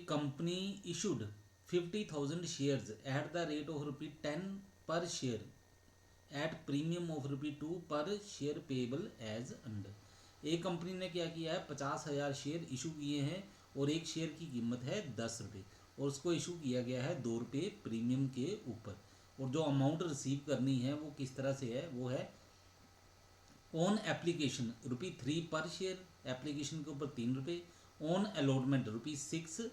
Company issued 50,000 shares at the rate of ₹10 पर share at premium of ₹2 पर share payable as under. एक company ने क्या किया है, 50,000 शेयर इशू किए हैं और एक शेयर की कीमत है ₹10 और उसको इशू किया गया है ₹2 प्रीमियम के ऊपर। और जो अमाउंट रिसीव करनी है वो किस तरह से है, वो है ऑन एप्लीकेशन ₹3 पर शेयर, एप्लीकेशन के ऊपर ₹3, ऑन अलॉटमेंट ₹6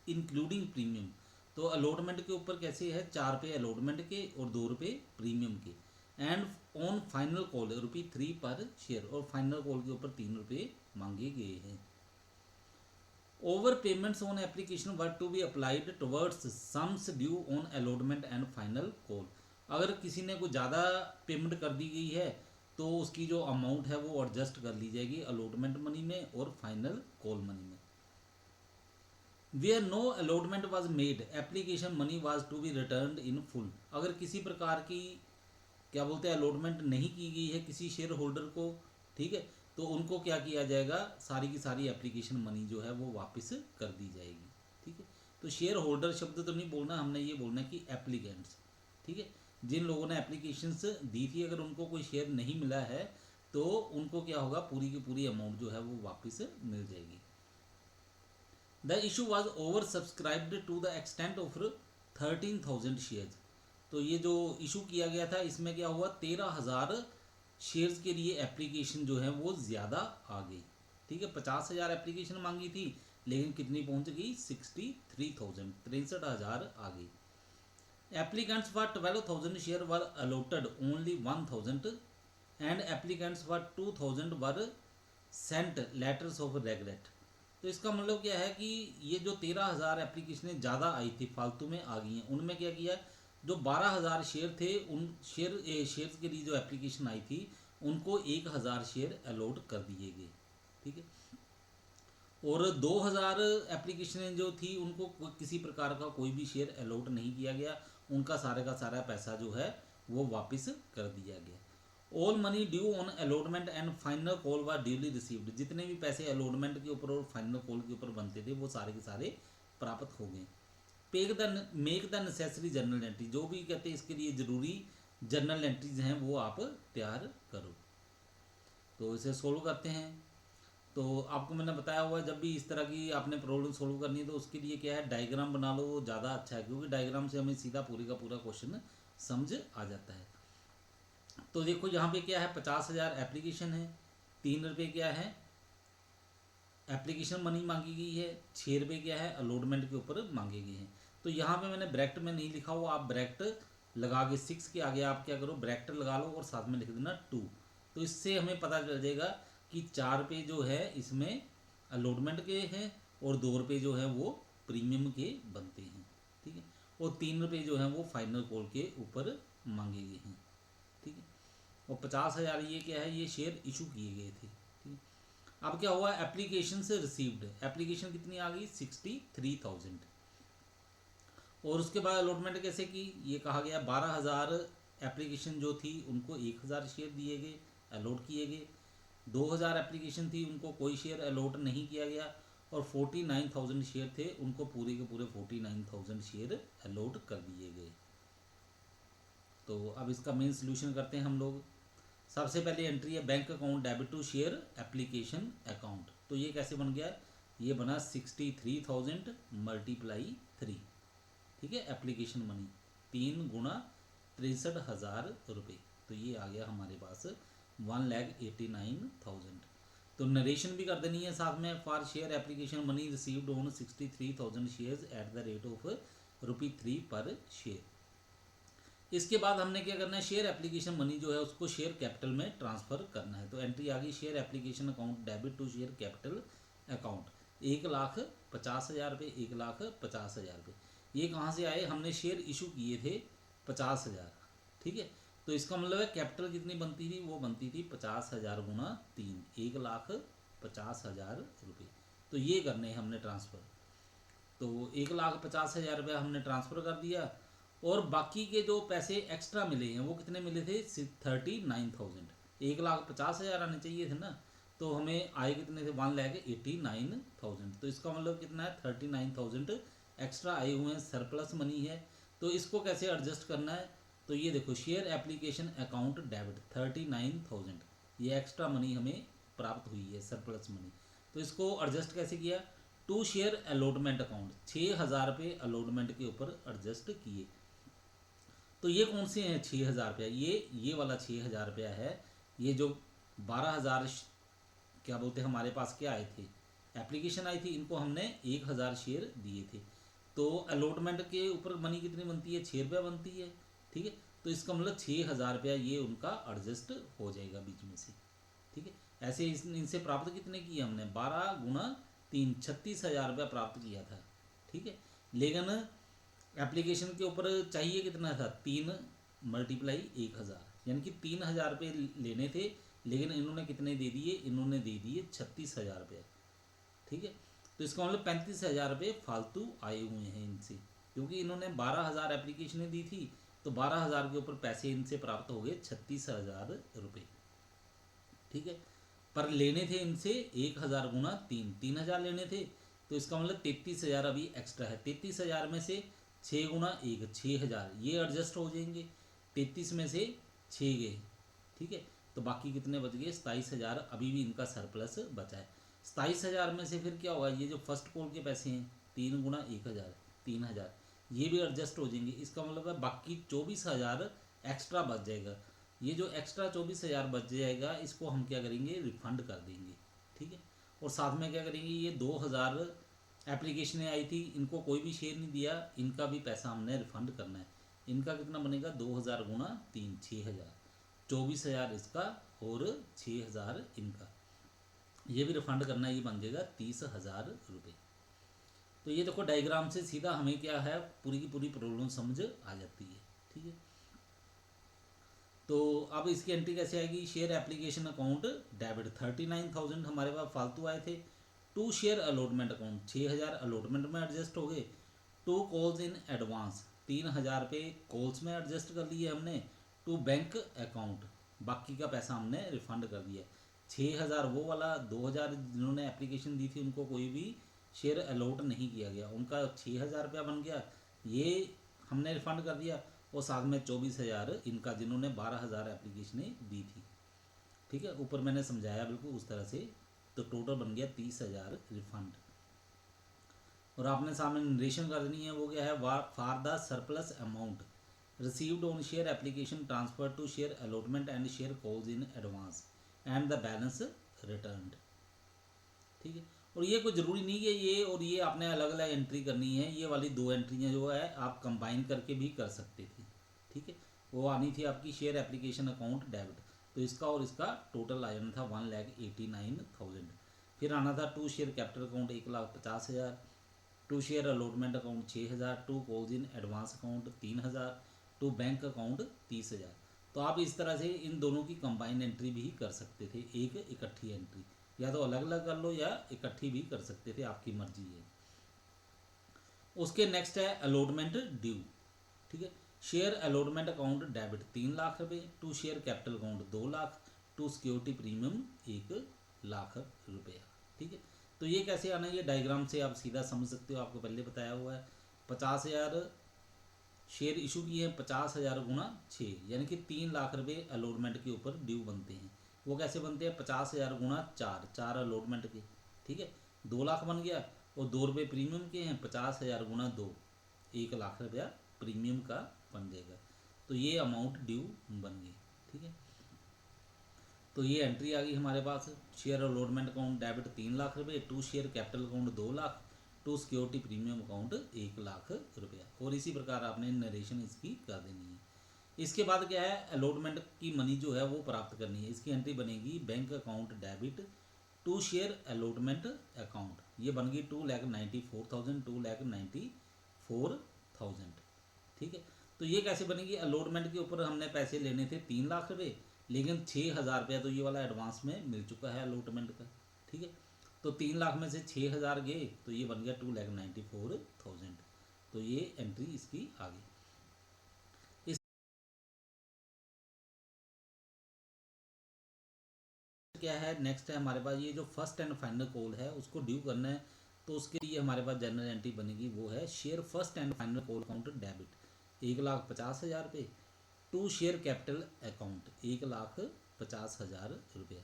इंक्लूडिंग प्रीमियम। तो अलॉटमेंट के ऊपर कैसे है, ₹4 अलॉटमेंट के और ₹2 प्रीमियम के। एंड ऑन फाइनल कॉल ₹3 पर शेयर और फाइनल कॉल के ऊपर ₹3 मांगे गए हैं। Over payments on application were to be applied towards sums due on allotment and final call. अगर किसी ने कोई ज़्यादा पेमेंट कर दी गई है तो उसकी जो अमाउंट है वो एडजस्ट कर ली जाएगी अलॉटमेंट मनी में और फाइनल कॉल मनी में। Where no allotment was made application money was to be returned in full. अगर किसी प्रकार की क्या बोलते हैं अलॉटमेंट नहीं की गई है किसी शेयर होल्डर को, ठीक है, तो उनको क्या किया जाएगा, सारी की सारी एप्लीकेशन मनी जो है वो वापस कर दी जाएगी। ठीक है, तो शेयर होल्डर शब्द तो नहीं बोलना, हमने ये बोलना है कि एप्लीकेंट्स। ठीक है, जिन लोगों ने एप्लीकेशंस दी थी अगर उनको कोई शेयर नहीं मिला है तो उनको क्या होगा, पूरी की पूरी अमाउंट जो है वो वापस मिल जाएगी। The issue was over subscribed to the extent of 13,000 shares. तो ये जो इशू किया गया था इसमें क्या हुआ, 13,000 शेयर्स के लिए एप्लीकेशन जो है वो ज़्यादा आ गई। ठीक है, 50,000 एप्लीकेशन मांगी थी लेकिन कितनी पहुंच गई, 63,000, 63,000 आ गई। Applicants for 12,000 share were allotted only 1,000 and applicants for 2,000 were sent letters of regret. तो इसका मतलब क्या है कि ये जो 13,000 एप्लीकेशनें ज़्यादा आई थी, फालतू में आ गई हैं, उनमें क्या किया, जो 12,000 शेयर थे उन शेयर्स के लिए जो एप्लीकेशन आई थी उनको 1,000 शेयर अलॉट कर दिए गए। ठीक है, और 2,000 एप्लीकेशनें जो थी उनको किसी प्रकार का कोई भी शेयर अलॉट नहीं किया गया, उनका सारे का सारा पैसा जो है वो वापस कर दिया गया। All money due on allotment and final call were duly received. जितने भी पैसे अलॉटमेंट के ऊपर और फाइनल कॉल के ऊपर बनते थे वो सारे के सारे प्राप्त हो गए। Make the necessary journal entry, जो भी कहते हैं इसके लिए ज़रूरी जर्नल एंट्रीज हैं वो आप तैयार करो। तो इसे सोल्व करते हैं। तो आपको मैंने बताया हुआ है जब भी इस तरह की आपने प्रॉब्लम सोल्व करनी है तो उसके लिए क्या है, डायग्राम बना लो, वो ज़्यादा अच्छा है क्योंकि डायग्राम से हमें सीधा पूरी का पूरा क्वेश्चन समझ आ जाता है। तो देखो यहाँ पे क्या है, 50,000 एप्लीकेशन है, ₹3 क्या है एप्लीकेशन मनी मांगी गई है, ₹6 क्या है अलॉटमेंट के ऊपर मांगे गए हैं। तो यहाँ पे मैंने ब्रैकेट में नहीं लिखा हुआ, आप ब्रैकेट लगा के 6 के आगे आप क्या करो, ब्रैकेट लगा लो और साथ में लिख देना 2। तो इससे हमें पता चल जाएगा कि ₹4 जो है इसमें अलॉटमेंट के हैं और ₹2 जो है वो प्रीमियम के बनते हैं। ठीक है, और ₹3 जो है वो फाइनल कॉल के ऊपर मांगे गए हैं। ठीक है, और 50,000 ये क्या है, ये शेयर इशू किए गए थे। ठीक है, अब क्या हुआ, एप्लीकेशन से रिसीव्ड, एप्लीकेशन कितनी आ गई, 63,000। और उसके बाद अलॉटमेंट कैसे की, ये कहा गया 12,000 एप्लीकेशन जो थी उनको 1,000 शेयर दिए गए, अलॉट किए गए। 2,000 एप्लीकेशन थी उनको कोई शेयर अलॉट नहीं किया गया और 49,000 शेयर थे उनको पूरे के पूरे 49,000 शेयर अलॉट कर दिए गए। तो अब इसका मेन सोल्यूशन करते हैं हम लोग। सबसे पहले एंट्री है bank account debit to share application account. तो ये कैसे बन गया, ये बना 63,000 मल्टीप्लाई 3। ठीक है, एप्लीकेशन मनी 3 गुणा 63,000 रुपये, तो ये आ गया हमारे पास 1,89,000। तो नरेशन भी कर देनी है साथ में, for share application money received on 63,000 shares at the rate of ₹3 पर शेयर। इसके बाद हमने क्या करना है, शेयर एप्लीकेशन मनी जो है उसको शेयर कैपिटल में ट्रांसफ़र करना है। तो एंट्री आ गई, share application account debit to share capital account, 1,50,000 रुपये, 1,50,000 रुपये। ये कहाँ से आए, हमने शेयर इशू किए थे 50,000। ठीक है, तो इसका मतलब है कैपिटल कितनी बनती थी, वो बनती थी 50,000 गुणा 3, 1,50,000 रुपये। तो ये करने हैं हमने ट्रांसफ़र। तो 1,50,000 रुपया हमने ट्रांसफ़र कर दिया और बाकी के जो पैसे एक्स्ट्रा मिले हैं वो कितने मिले थे, 39,000। 1,50,000 आने चाहिए थे ना, तो तो हमें आए कितने थे, 1,89,000। तो इसका मतलब कितना है, 39,000 एक्स्ट्रा आए हुए हैं, सरप्लस मनी है। तो इसको कैसे एडजस्ट करना है, तो ये देखो शेयर एप्लीकेशन अकाउंट डेबिट 39,000, ये एक्स्ट्रा मनी हमें प्राप्त हुई है, सरप्लस मनी। तो इसको एडजस्ट कैसे किया, टू शेयर अलॉटमेंट अकाउंट, 6,000 रुपये अलॉटमेंट के ऊपर एडजस्ट किए। तो ये कौन से हैं 6,000 रुपया, ये वाला 6,000 रुपया है। ये जो 12,000 क्या बोलते हैं हमारे पास क्या आए थे, एप्लीकेशन आई थी, इनको हमने 1,000 शेयर दिए थे। तो अलॉटमेंट के ऊपर मनी कितनी बनती है, 6 रुपया बनती है। ठीक है, तो इसका मतलब 6,000 रुपया ये उनका एडजस्ट हो जाएगा बीच में से। ठीक है, ऐसे इनसे प्राप्त कितने किए हमने, 12 गुना 3, 36,000 रुपया प्राप्त किया था। ठीक है, लेकिन एप्लीकेशन के ऊपर चाहिए कितना था, 3 मल्टीप्लाई 1,000, यानी कि 3,000 रुपये लेने थे, लेकिन इन्होंने कितने दे दिए, इन्होंने दे दिए 36,000 रुपये। ठीक है, तो इसका मतलब 35,000 रुपये फालतू आए हुए हैं इनसे, क्योंकि इन्होंने 12,000 एप्लीकेशनें दी थी, तो 12,000 के ऊपर पैसे इनसे प्राप्त हो गए 36,000 रुपये। ठीक है, पर लेने थे इनसे 1,000 गुना 3, 3,000 लेने थे, तो इसका मतलब 33,000 अभी एक्स्ट्रा है। 33,000 में से 6 गुना 1, 6,000 ये एडजस्ट हो जाएंगे, 33 में से 6 गए। ठीक है, तो बाकी कितने बच गए, 27,000 अभी भी इनका सरप्लस बचा है। 27,000 में से फिर क्या होगा, ये जो फर्स्ट कॉल के पैसे हैं 3 गुना 1,000, 3,000 ये भी एडजस्ट हो जाएंगे। इसका मतलब है बाकी 24,000 एक्स्ट्रा बच जाएगा। ये जो एक्स्ट्रा 24,000 बच जाएगा, इसको हम क्या करेंगे, रिफंड कर देंगे। ठीक है, और साथ में क्या करेंगे, ये 2,000 एप्लीकेशनें आई थी, इनको कोई भी शेयर नहीं दिया, इनका भी पैसा हमने रिफंड करना है। इनका कितना बनेगा, 2,000 गुना 3, 6,000, 24,000 इसका और 6,000 इनका, ये भी रिफंड करना है, ये बन जाएगा 30,000 रुपये। तो ये देखो डायग्राम से सीधा हमें क्या है, पूरी की पूरी प्रॉब्लम समझ आ जाती है। ठीक है, तो अब इसकी एंट्री कैसे आएगी, शेयर एप्लीकेशन अकाउंट डेबिट 39,000 हमारे पास फालतू आए थे। To share allotment account 6,000 allotment में एडजस्ट हो गए। टू कॉल्स इन एडवांस 3,000 रुपये कॉल्स में एडजस्ट कर लिए हमने। टू बैंक अकाउंट बाकी का पैसा हमने रिफंड कर दिया। 6,000 वो वाला, 2,000 जिन्होंने एप्लीकेशन दी थी उनको कोई भी शेयर अलॉट नहीं किया गया, उनका 6,000 रुपया बन गया, ये हमने रिफंड कर दिया। और साथ में 24,000 इनका, जिन्होंने 12,000 एप्लीकेशनें दी थी। ठीक है, ऊपर मैंने समझाया बिल्कुल उस तरह से। तो टोटल बन गया 30,000 रिफंड। और आपने सामने नरेशन कर देनी है, वो क्या है, for the surplus amount received on share application transfer to share allotment and share calls in advance and the balance returned. ठीक है, और ये कोई ज़रूरी नहीं है ये और ये आपने अलग अलग एंट्री करनी है, ये वाली 2 एंट्रियाँ जो है आप कंबाइन करके भी कर सकते थे। ठीक है, वो आनी थी आपकी शेयर एप्लीकेशन अकाउंट डेबिट, तो इसका और इसका टोटल आया था 1,89,000। फिर आना था to share capital account 1,50,000, to share allotment account 6,000, to calls in advance account 3,000, to bank account 30,000। तो आप इस तरह से इन दोनों की कंबाइन एंट्री भी कर सकते थे, एक इकट्ठी एंट्री, या तो अलग अलग कर लो या इकट्ठी भी कर सकते थे, आपकी मर्जी है। उसके नेक्स्ट है अलॉटमेंट ड्यू। ठीक है, share allotment account debit 3 lakh रुपए, to share capital account 2 lakh, to security premium 1 lakh रुपया। ठीक है, तो ये कैसे आना है, ये डायग्राम से आप सीधा समझ सकते हो, आपको पहले बताया हुआ है। 50,000 शेयर इशू किए हैं, 50,000 गुना 6, यानी कि 3 लाख रुपए अलॉटमेंट के ऊपर ड्यू बनते हैं। वो कैसे बनते हैं, 50,000 गुना 4, 4 अलॉटमेंट के। ठीक है, 2 लाख बन गया, और 2 रुपये प्रीमियम के हैं, 50,000 गुना 2, 1 लाख रुपया प्रीमियम का बन जाएगा। तो ये अमाउंट ड्यू बन गई। ठीक है, तो ये एंट्री आ गई हमारे पास, share allotment account debit 3 lakh रुपये, to share capital account 2 lakh, to security premium account 1 lakh रुपया। और इसी प्रकार आपने नरेशन इसकी कर देनी है। इसके बाद क्या है, अलॉटमेंट की मनी जो है वो प्राप्त करनी है। इसकी एंट्री बनेगी bank account debit to share allotment account, ये बन गई 2,94,000, 2,94,000। ठीक है, तो ये कैसे बनेगी, अलॉटमेंट के ऊपर हमने पैसे लेने थे 3 लाख रुपये, लेकिन 6,000 रुपया तो ये वाला एडवांस में मिल चुका है अलॉटमेंट का। ठीक है, तो 3 लाख में से 6,000 गए, तो ये बन गया 2,94,000। तो ये एंट्री इसकी आ गई। क्या है, नेक्स्ट है हमारे पास ये जो फर्स्ट एंड फाइनल कॉल है उसको ड्यू करना है। तो उसके लिए हमारे पास जनरल एंट्री बनेगी, वो है share first and final call account debit 1,50,000 रुपये टू शेयर कैपिटल अकाउंट 1,50,000 रुपये।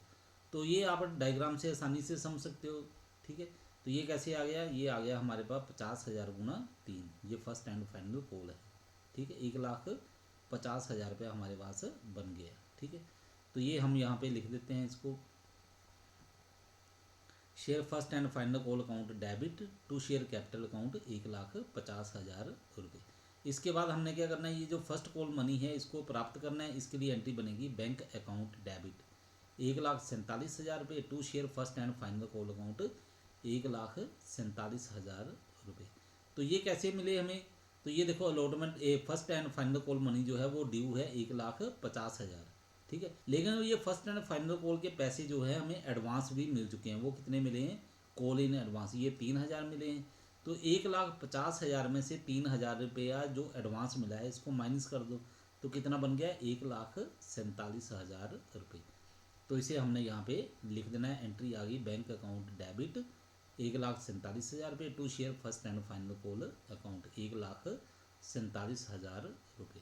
तो ये आप डायग्राम से आसानी से समझ सकते हो, ठीक है। तो ये कैसे आ गया, ये आ गया हमारे पास 50,000 गुना 3, ये फर्स्ट एंड फाइनल कॉल है, ठीक है। 1,50,000 रुपये हमारे पास बन गया, ठीक है। तो ये हम यहाँ पे लिख देते हैं इसको, share first and final call account debit to share capital account 1,50,000 रुपये। इसके बाद हमने क्या करना है, ये जो फर्स्ट कॉल मनी है इसको प्राप्त करना है। इसके लिए एंट्री बनेगी बैंक अकाउंट डेबिट 1,47,000 रुपये to share first and final call account 1,47,000 रुपये। तो ये कैसे मिले हमें, तो ये देखो allotment first and final call money जो है वो ड्यू है 1,50,000, ठीक है। लेकिन ये फर्स्ट एंड फाइनल कॉल के पैसे जो है हमें एडवांस भी मिल चुके हैं। वो कितने मिले हैं, कॉल इन एडवांस, ये 3,000 मिले हैं। तो 1,50,000 में से 3,000 रुपया जो एडवांस मिला है इसको माइनस कर दो, तो कितना बन गया 1,47,000 रुपये। तो इसे हमने यहाँ पे लिख देना है, एंट्री आ गई बैंक अकाउंट डेबिट 1,47,000 रुपये to share first and final call account 1,47,000 रुपये।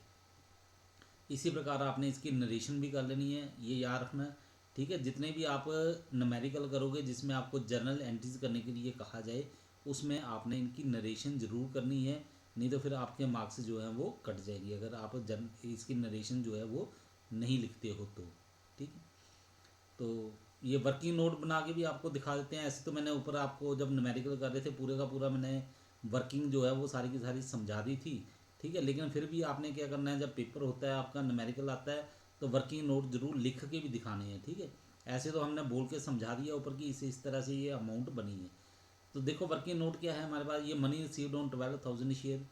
इसी प्रकार आपने इसकी नरेशन भी कर लेनी है, ये याद रखना, ठीक है। जितने भी आप न्यूमेरिकल करोगे जिसमें आपको जर्नल एंट्रीज करने के लिए कहा जाए उसमें आपने इनकी नरेशन ज़रूर करनी है, नहीं तो फिर आपके मार्क्स जो हैं वो कट जाएंगे अगर आप इसकी नरेशन जो है वो नहीं लिखते हो तो, ठीक है। तो ये वर्किंग नोट बना के भी आपको दिखा देते हैं। ऐसे तो मैंने ऊपर आपको जब न्यूमेरिकल कर रहे थे पूरे का पूरा मैंने वर्किंग जो है वो सारी की सारी समझा दी थी, ठीक है। लेकिन फिर भी आपने क्या करना है, जब पेपर होता है आपका न्यूमेरिकल आता है तो वर्किंग नोट जरूर लिख के भी दिखाने हैं, ठीक है। ऐसे तो हमने बोल के समझा दिया ऊपर की इस तरह से ये अमाउंट बनी है। तो देखो वर्किंग नोट क्या है हमारे पास, ये money received on 12,000 share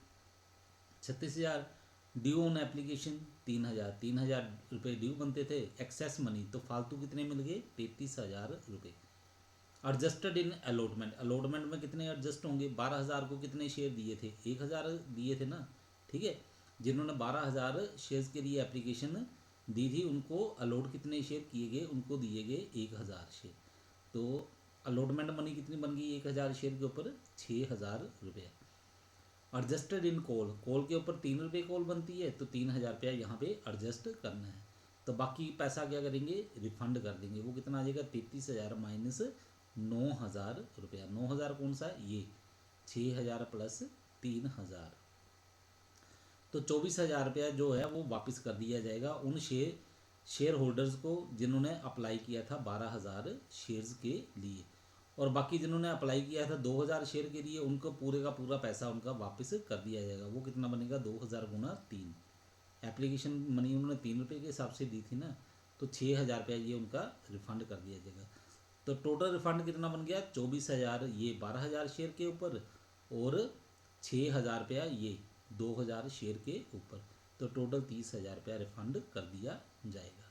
36,000, due on application 3,000 रुपये ड्यू बनते थे, एक्सेस मनी तो फालतू कितने मिल गए 33,000 रुपये। एडजस्टेड इन अलॉटमेंट, अलॉटमेंट में कितने एडजस्ट होंगे, 12,000 को कितने शेयर दिए थे, 1,000 दिए थे ना, ठीक है। जिन्होंने 12,000 शेयर्स के लिए एप्लीकेशन दी थी उनको अलॉट कितने शेयर किए गए, उनको दिए गए 1,000 शेयर। तो अलॉटमेंट मनी कितनी बन गई 1,000 शेयर के ऊपर 6,000 रुपये। एडजस्टेड इन कॉल, कॉल के ऊपर 3 रुपये कॉल बनती है तो 3,000 रुपया यहाँ पे एडजस्ट करना है। तो बाकी पैसा क्या करेंगे, रिफंड कर देंगे। वो कितना आ जाएगा 33,000 माइनस 9,000 रुपया। 9,000 कौन सा है, ये 6,000 प्लस 3,000, तो 24,000 रुपया जो है वो वापस कर दिया जाएगा उन शेयर होल्डर्स को जिन्होंने अप्लाई किया था 12,000 शेयर्स के लिए। और बाकी जिन्होंने अप्लाई किया था 2,000 शेयर के लिए उनको पूरे का पूरा पैसा उनका वापस कर दिया जाएगा। वो कितना बनेगा 2,000 गुना 3, एप्लीकेशन मनी उन्होंने 3 रुपये के हिसाब से दी थी ना, तो 6,000 रुपया ये उनका रिफ़ंड कर दिया जाएगा। तो टोटल रिफ़ंड कितना बन गया 24,000 ये 12,000 शेयर के ऊपर और 6,000 रुपया ये 2,000 शेयर के ऊपर, तो टोटल 30,000 रुपया रिफ़ंड कर दिया जाएगा।